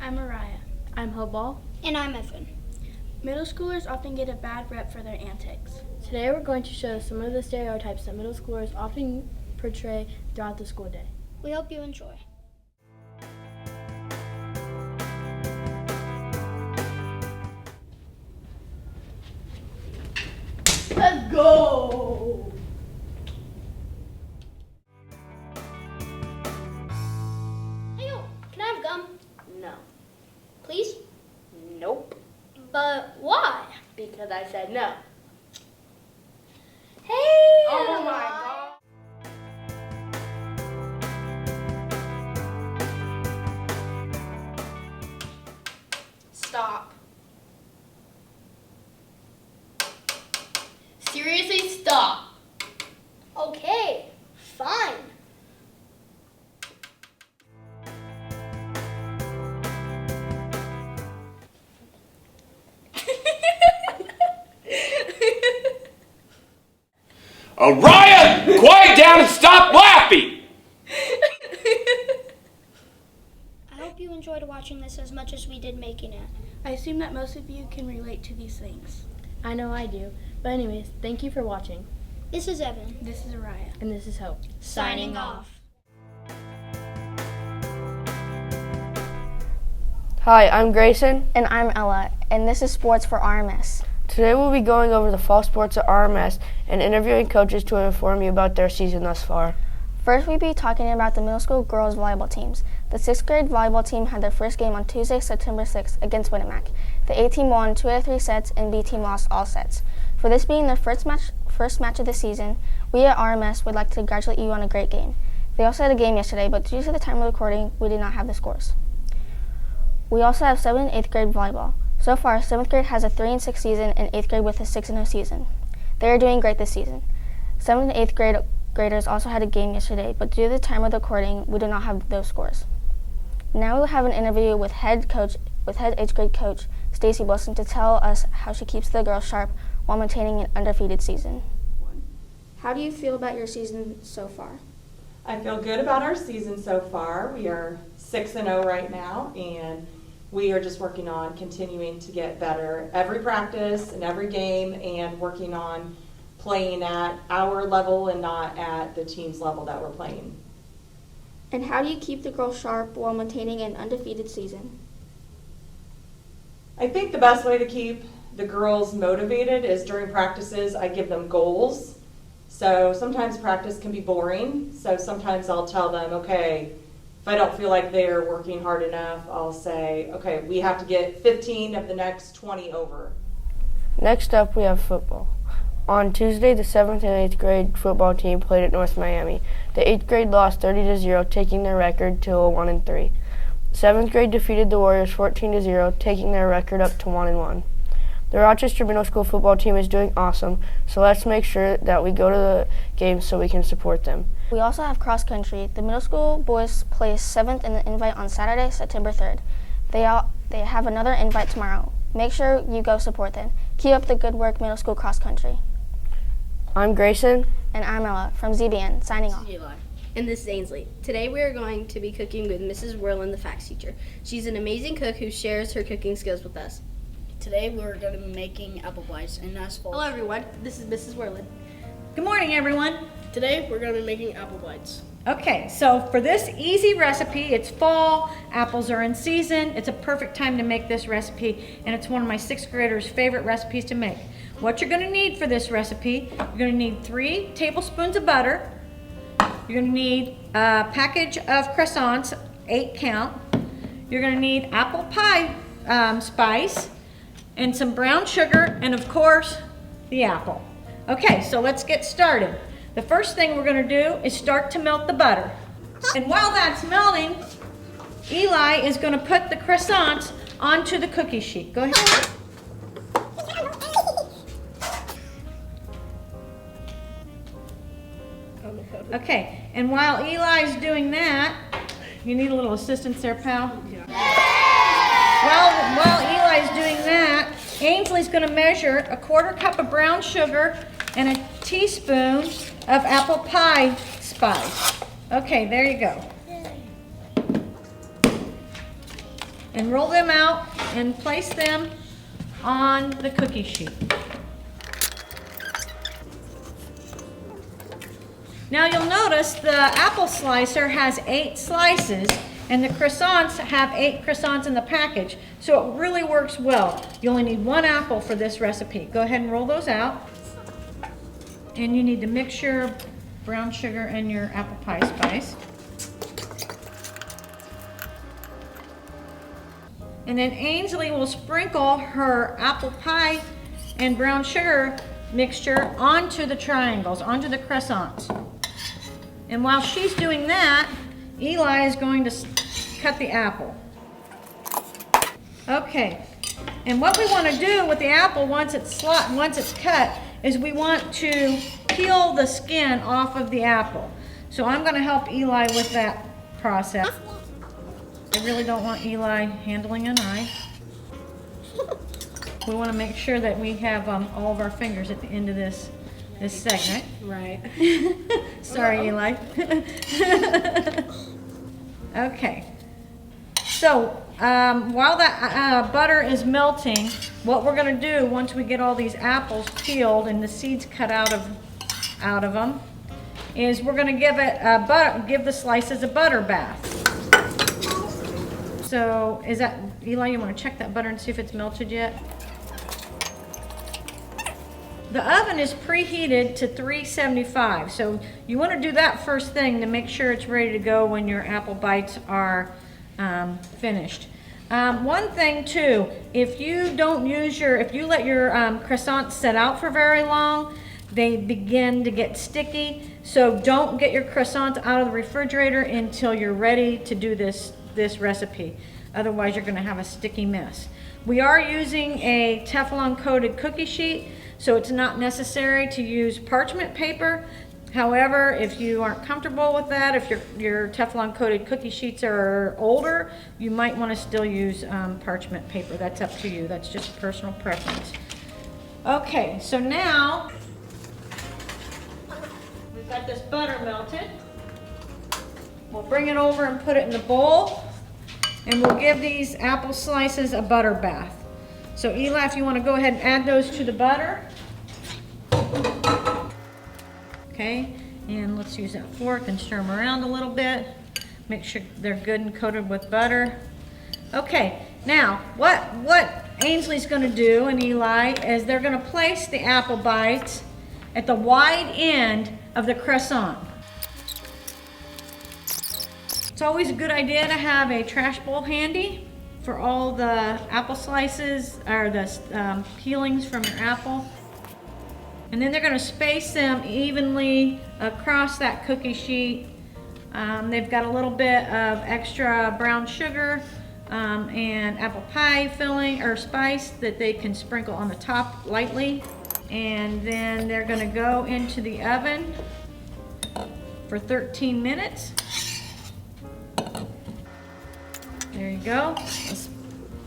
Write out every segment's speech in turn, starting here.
I'm Mariah. I'm Hobal. And I'm Evan. Middle schoolers often get a bad rep for their antics. Today we're going to show some of the stereotypes that middle schoolers often portray throughout the school day. We hope you enjoy. Let's go! Hey, can I have gum? No. Please? Nope. But why? Because I said no. Hey! Oh my God. Stop. Seriously, stop. Okay, fine. Ryan, quiet down and stop laughing! I hope you enjoyed watching this as much as we did making it. I assume that most of you can relate to these things. I know I do. But anyways, thank you for watching. This is Evan. This is Araya. And this is Hope. Signing off. Hi, I'm Grayson. And I'm Ella, and this is Sports for RMS. Today we'll be going over the fall sports at RMS and interviewing coaches to inform you about their season thus far. First, we'll be talking about the middle school girls volleyball teams. The 6th grade volleyball team had their first game on Tuesday, September 6th against Winnemac. The A team won 2 out of 3 sets and B team lost all sets. For this being their first match of the season, we at RMS would like to congratulate you on a great game. They also had a game yesterday, but due to the time of recording, we did not have the scores. We also have 7th and 8th grade volleyball. So far, 7th grade has a 3-6 season and 8th grade with a 6-0 season. They are doing great this season. 7th and 8th graders also had a game yesterday, but due to the time of the recording, we do not have those scores. Now we'll have an interview with head 8th grade coach Stacy Wilson to tell us how she keeps the girls sharp while maintaining an undefeated season. How do you feel about your season so far? I feel good about our season so far. We are 6-0 right now, and we are just working on continuing to get better every practice and every game, and working on playing at our level and not at the team's level that we're playing. And how do you keep the girls sharp while maintaining an undefeated season? I think the best way to keep the girls motivated is during practices I give them goals. So sometimes practice can be boring, so sometimes I'll tell them, okay, if I don't feel like they're working hard enough, I'll say, okay, we have to get 15 of the next 20 over. Next up, we have football. On Tuesday, the 7th and 8th grade football team played at North Miami. The 8th grade lost 30-0, taking their record to 1-3. 7th grade defeated the Warriors 14-0, taking their record up to 1-1. The Rochester Middle School football team is doing awesome, so let's make sure that we go to the games so we can support them. We also have cross country. The middle school boys placed 7th in the invite on Saturday, September 3rd. They have another invite tomorrow. Make sure you go support them. Keep up the good work, middle school cross country. I'm Grayson. And I'm Ella from ZBN, signing off. Eli. And this is Ainsley. Today we are going to be cooking with Mrs. Whirlin, the facts teacher. She's an amazing cook who shares her cooking skills with us. Today we're going to be making apple pies and that's full. Hello everyone, this is Mrs. Whirlin. Good morning, everyone. Today we're going to be making apple bites. Okay, so for this easy recipe, it's fall, apples are in season, it's a perfect time to make this recipe, and it's one of my 6th graders' favorite recipes to make. What you're gonna need for this recipe, you're gonna need 3 tablespoons of butter, you're gonna need a package of croissants, 8 count, you're gonna need apple pie spice, and some brown sugar, and of course, the apple. Okay, so let's get started. The first thing we're gonna do is start to melt the butter. And while that's melting, Eli is gonna put the croissants onto the cookie sheet. Go ahead. Okay, and while Eli's doing that, you need a little assistance there, pal? While Eli's doing that, Ainsley's gonna measure a 1/4 cup of brown sugar and a teaspoon of apple pie spice. Okay, there you go. and roll them out and place them on the cookie sheet. Now you'll notice the apple slicer has 8 slices and the croissants have 8 croissants in the package. So it really works well. You only need 1 apple for this recipe. Go ahead and roll those out. And you need to mix your brown sugar and your apple pie spice. And then Ainsley will sprinkle her apple pie and brown sugar mixture onto the triangles, onto the croissants. And while she's doing that, Eli is going to cut the apple. Okay, and what we want to do with the apple once it's cut is we want to peel the skin off of the apple. So I'm going to help Eli with that process. I really don't want Eli handling a knife. We want to make sure that we have all of our fingers at the end of this segment. Right. Sorry, Eli. Okay. So while that butter is melting, what we're going to do once we get all these apples peeled and the seeds cut out of them, is we're going to give the slices a butter bath. So is that, Eli, you want to check that butter and see if it's melted yet? The oven is preheated to 375, so you want to do that first thing to make sure it's ready to go when your apple bites are finished. One thing too, if you let your croissants set out for very long, they begin to get sticky. So don't get your croissants out of the refrigerator until you're ready to do this recipe. Otherwise, you're going to have a sticky mess. We are using a Teflon coated cookie sheet, so it's not necessary to use parchment paper. However, if you aren't comfortable with that, if your Teflon coated cookie sheets are older, you might want to still use parchment paper. That's up to you. That's just personal preference. Okay, so now we've got this butter melted. We'll bring it over and put it in the bowl, and we'll give these apple slices a butter bath. So Eli, if you want to go ahead and add those to the butter. Okay, and let's use that fork and stir them around a little bit. Make sure they're good and coated with butter. Okay, now what Ainsley's going to do, and Eli, is they're going to place the apple bites at the wide end of the croissant. It's always a good idea to have a trash bowl handy for all the apple slices or the peelings from your apple. And then they're going to space them evenly across that cookie sheet. They've got a little bit of extra brown sugar and apple pie filling or spice that they can sprinkle on the top lightly. And then they're going to go into the oven for 13 minutes. There you go. Let's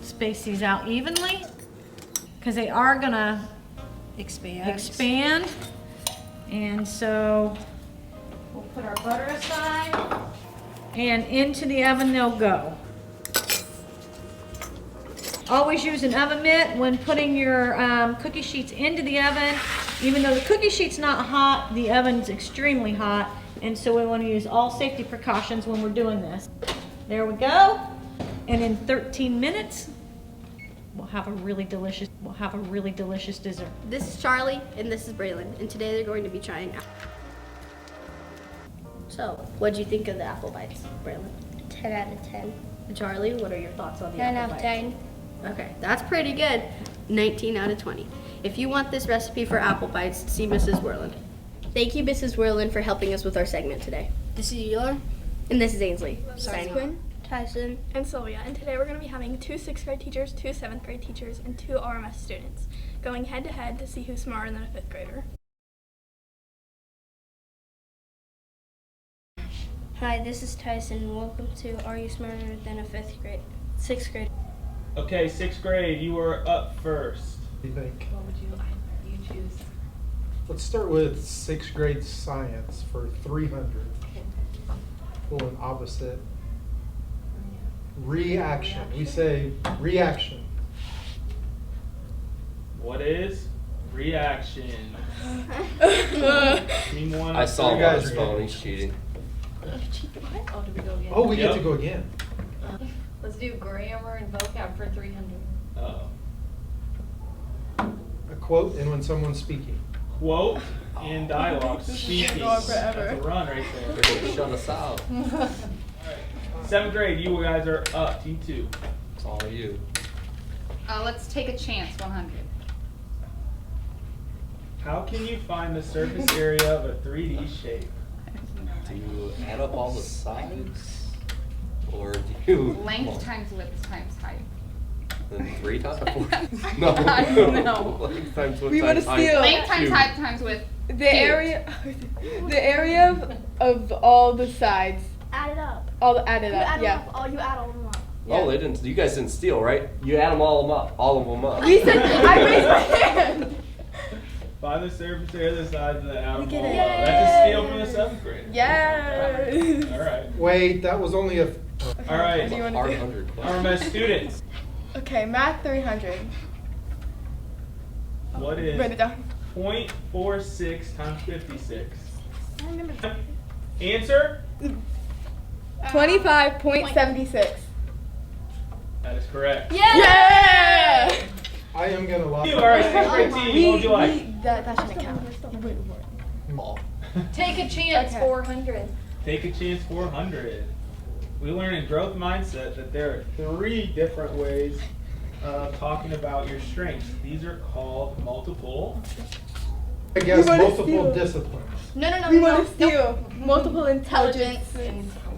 space these out evenly because they are going to expand. And so we'll put our butter aside and into the oven they'll go. Always use an oven mitt when putting your cookie sheets into the oven. Even though the cookie sheet's not hot, the oven's extremely hot, and so we want to use all safety precautions when we're doing this. There we go. And in 13 minutes, we'll have a really delicious dessert. This is Charlie and this is Braylon, and today they're going to be trying apple. So, what'd you think of the apple bites, Braylon? 10 out of 10. And Charlie, what are your thoughts on the 9 apple out of bites? 10. Okay, that's pretty good. 19 out of 20. If you want this recipe for apple bites, see Mrs. Werland. Thank you, Mrs. Werland, for helping us with our segment today. This is Eli. And this is Ainsley. Signing off. Tyson. And Sylvia, and today we're going to be having 2 6th grade teachers, 2 7th grade teachers, and 2 RMS students going head to head to see who's smarter than a 5th grader. Hi, this is Tyson. Welcome to Are You Smarter Than a 6th grade? Okay, 6th grade, you are up first. What do you think? What would you choose? Let's start with 6th grade science for 300. Going opposite Reaction. We say reaction. What is reaction? Team one. I saw You guys his are phone. good. He's cheating. Oh, do we go again? Oh, we get Yep. to go again. Let's do grammar and vocab for 300. Uh-oh. A quote and when someone's speaking. Quote in dialogue. Speaking. go on forever. That's a run right They're there. gonna shut us out. Alright. 7th grade, you guys are up. Team 2. It's all you. Let's take a chance, 100. How can you find the surface area of a 3D shape? Do you add up all the sides? Or do you... Length times width times height. Then 3 times 4? No. No. Length times width We wanna times height. steal. Length times 2. height times width. The area of all the sides. Add it up. All the added You up. add Yeah. them up. Oh, you add all of them up. Oh, they didn't. You guys didn't steal, right? You add them all up. All of them up. We said I raised my hand. Find the surface area of the sides and then add them get all it. up. That's a steal from the 7th grade. Yes. Alright. Wait, that was only a. Alright. What do you wanna Hard do? 100 RMS questions. students. Okay, math 300. What is Write it down. 0.46 times 56? Answer? 25.76. That is correct. Yeah. I am gonna lock. You are a 6th grade team. What would you like? That shouldn't count. Take a chance, Okay. 400. Take a chance 400. We learn in growth mindset that there are 3 different ways of talking about your strengths. These are called multiple. I guess wanna multiple steal. disciplines. No. We want to steal multiple intelligence.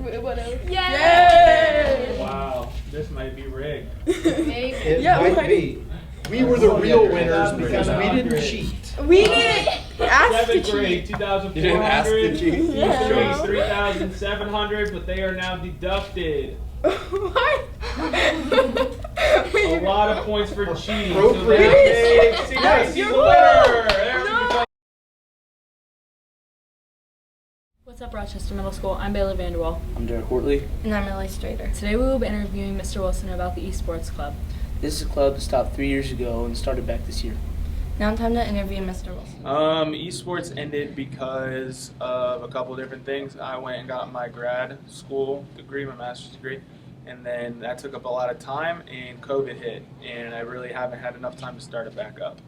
Whatever. Yay! Wow, this might be rigged. Maybe. It Yeah, might right. be. We were the real winners because we didn't cheat. We didn't ask to 7th grade, cheat. 2,400. You didn't ask to cheat. These 3,700, but they are now deducted. What? A lot of points for cheating. So Appropriate. that makes CIC the winner. There we go. What's up, Rochester Middle School? I'm Bailey Vanderwall. I'm Derek Hortley. And I'm Ellie Strader. Today we will be interviewing Mr. Wilson about the Esports Club. This is a club that stopped 3 years ago and started back this year. Now time to interview Mr. Wilson. Esports ended because of a couple different things. I went and got my grad school degree, my master's degree, and then that took up a lot of time, and COVID hit, and I really haven't had enough time to start it back up.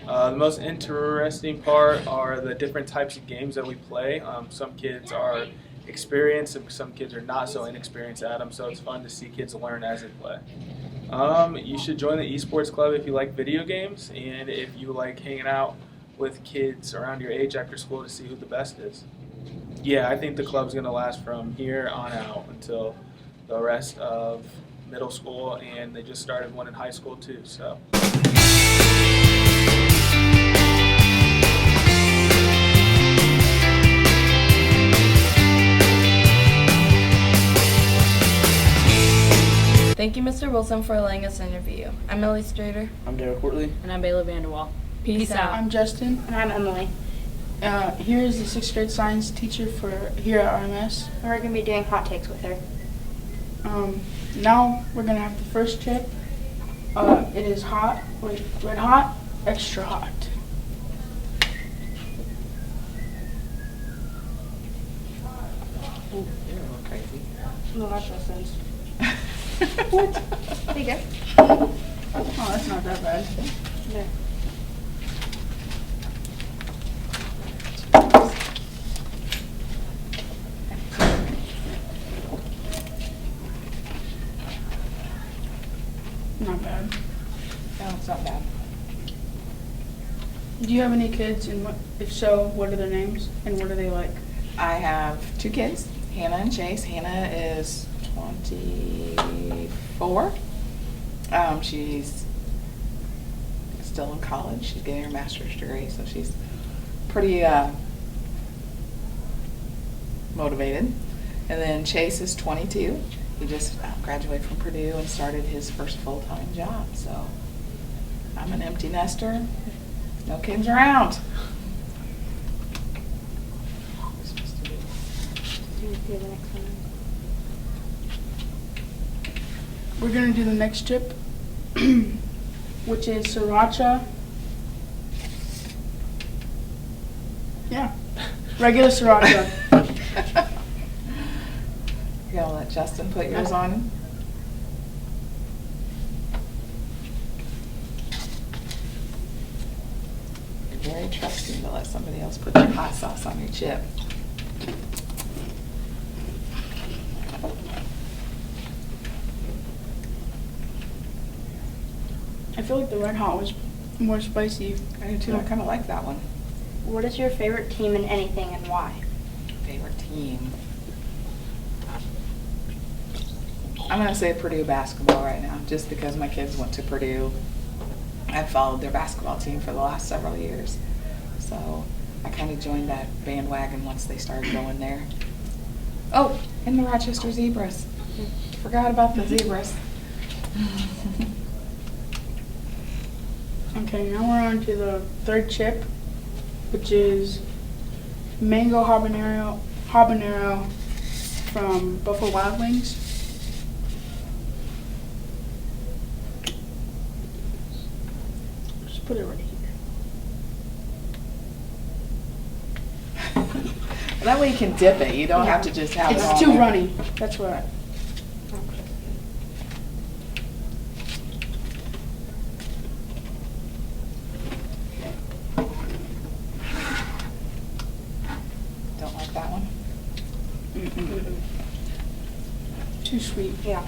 The most interesting part are the different types of games that we play. Some kids are experienced and some kids are not so inexperienced at them, so it's fun to see kids learn as they play. You should join the esports club if you like video games and if you like hanging out with kids around your age after school to see who the best is. Yeah, I think the club's going to last from here on out until the rest of middle school, and they just started one in high school too, so. Thank you, Mr. Wilson, for letting us interview you. I'm Ellie Strader. I'm Derek Hortley. And I'm Bailey Vanderwall. Peace out. I'm Justin. And I'm Emily. Here is the 6th grade science teacher for here at RMS. We're going to be doing hot takes with her. Now we're going to have the first tip. It is hot, red hot, extra hot. Oh, you're a little crazy. No, that's no sense. What? There you go. Oh, that's not that bad. No. Not bad. No, it's not bad. Do you have any kids, and if so, what are their names and what are they like? I have 2 kids, Hannah and Chase. Hannah is 24. She's still in college. She's getting her master's degree, so she's pretty motivated. And then Chase is 22. He just graduated from Purdue and started his first full-time job. So I'm an empty nester. No kids around. Do the next one. we're gonna do the next chip, which is sriracha. Yeah, regular sriracha. You gonna let Justin put yours on? You're very trusting to let somebody else put your hot sauce on your chip. I feel like the Red Hot was more spicy. I do too. I kind of like that one. What is your favorite team in anything and why? Favorite team? I'm going to say Purdue basketball right now, just because my kids went to Purdue. I've followed their basketball team for the last several years. So I kind of joined that bandwagon once they started going there. Oh, and the Rochester Zebras. Forgot about the Zebras. Okay, now we're on to the third chip, which is mango habanero from Buffalo Wild Wings. Just put it right here. That way you can dip it. You don't have to just have it all It's too there. runny. That's what. Don't like that one? Too sweet. Yeah,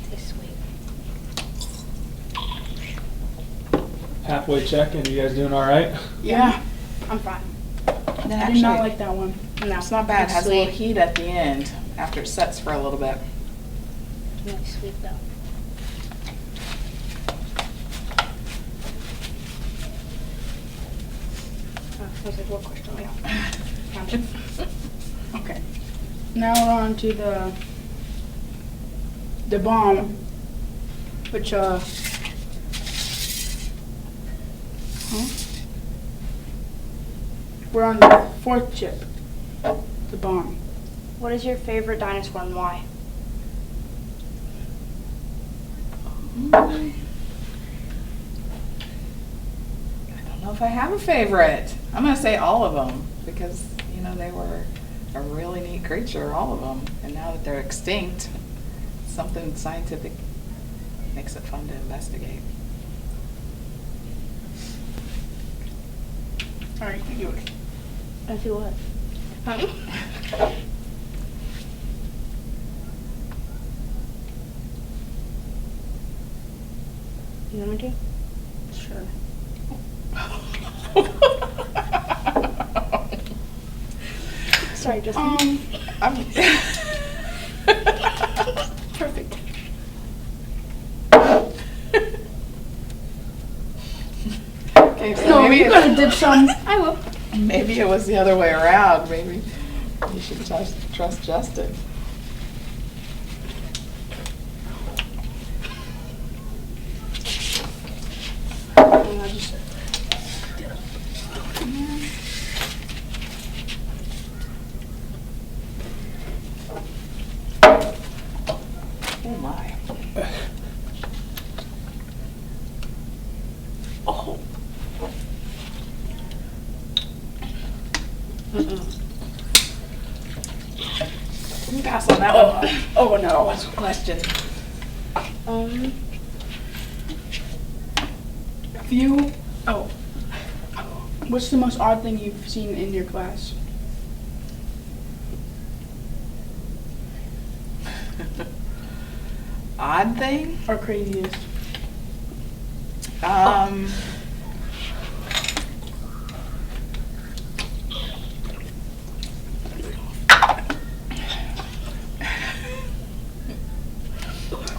too sweet. Halfway check, and you guys doing all right? Yeah, I'm fine. I did not like that one. No, it's not bad. It has a little Sweet. heat at the end after it sets for a little bit. Really sweet though. I was like, what question? Yeah. Okay. Now we're on to the bomb, which huh? We're on the fourth chip, the bomb. What is your favorite dinosaur and why? I don't know if I have a favorite. I'm going to say all of them because, you know, they were a really neat creature, all of them. And now that they're extinct, something scientific makes it fun to investigate. All right, you do it. I do what? You want me to? Sure. Sorry, Justin. I'm Perfect. okay, so No, maybe you gotta dip some. I will. maybe it was the other way around. Maybe you should trust Justin. I just Oh my. Oh. Can you pass on that one? Oh no. What's the question? What's the most odd thing you've seen in your class? Odd thing? Or craziest?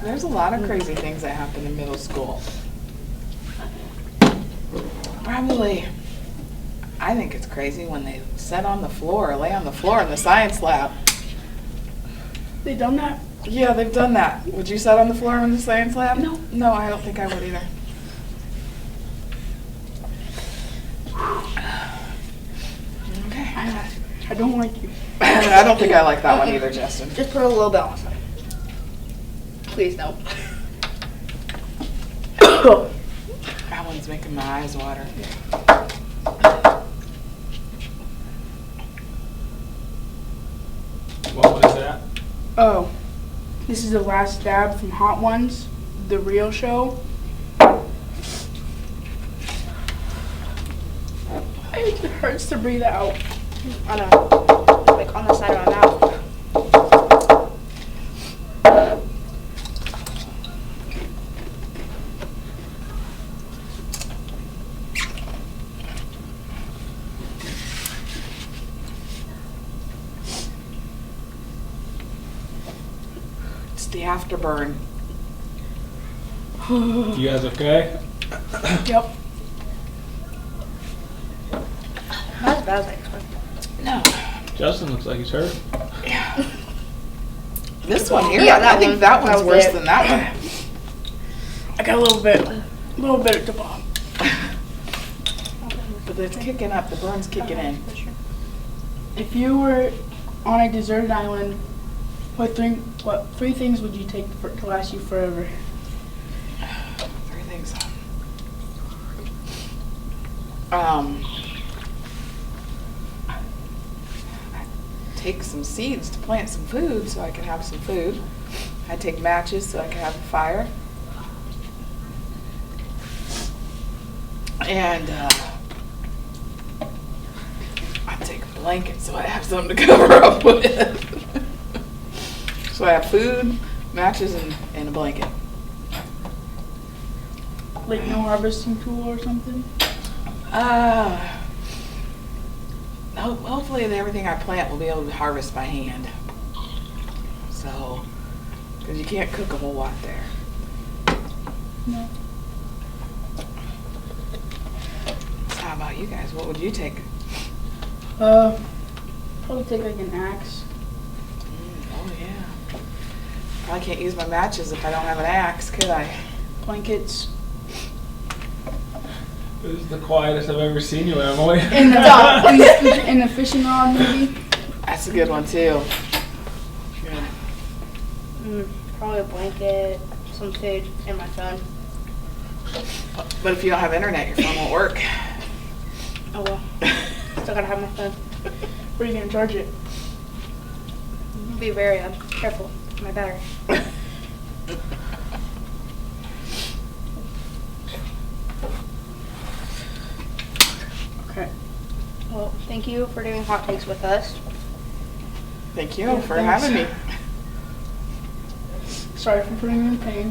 There's a lot of crazy things that happen in middle school. Probably, I think it's crazy when they sit on the floor, lay on the floor in the science lab. They done that? Yeah, they've done that. Would you sit on the floor in the science lab? No. No, I don't think I would either. Okay. I don't like you. I don't think I like that one either, Justin. Just put a little bit on. Please no. That one's making my eyes water. What was that? Oh, this is the last dab from Hot Ones, the real show. It hurts to breathe out. I know. Like on the side of my mouth. It's the afterburn. You guys okay? Yep. Not as bad as I expected. No. Justin looks like he's hurt. This one here, Yeah, that I think one. that That one's was worse it. than that one. I got a little bit at the bottom. But it's kicking up, the burn's kicking in. If you were on a deserted island, what three things would you take to last you forever? Three things. Take some seeds to plant some food so I can have some food. I'd take matches so I can have a fire. And I'd take a blanket so I have something to cover up with. So I have food, matches, and a blanket. Like no harvesting tool or something? Hopefully everything I plant will be able to harvest by hand. So, because you can't cook a whole lot there. No. So how about you guys? What would you take? Probably take like an axe. Oh yeah. Probably can't use my matches if I don't have an axe, could I? Blankets. This is the quietest I've ever seen you, Emily. And the fishing rod maybe. That's a good one too. Mm, probably a blanket, some food, and my phone. But if you don't have internet, your phone won't work. Oh well. Still gotta have my phone. Where are you gonna charge it? Be very careful with my battery. Okay. Well, thank you for doing hot takes with us. Thank you Yeah, for thanks. having me. Sorry for putting you in pain.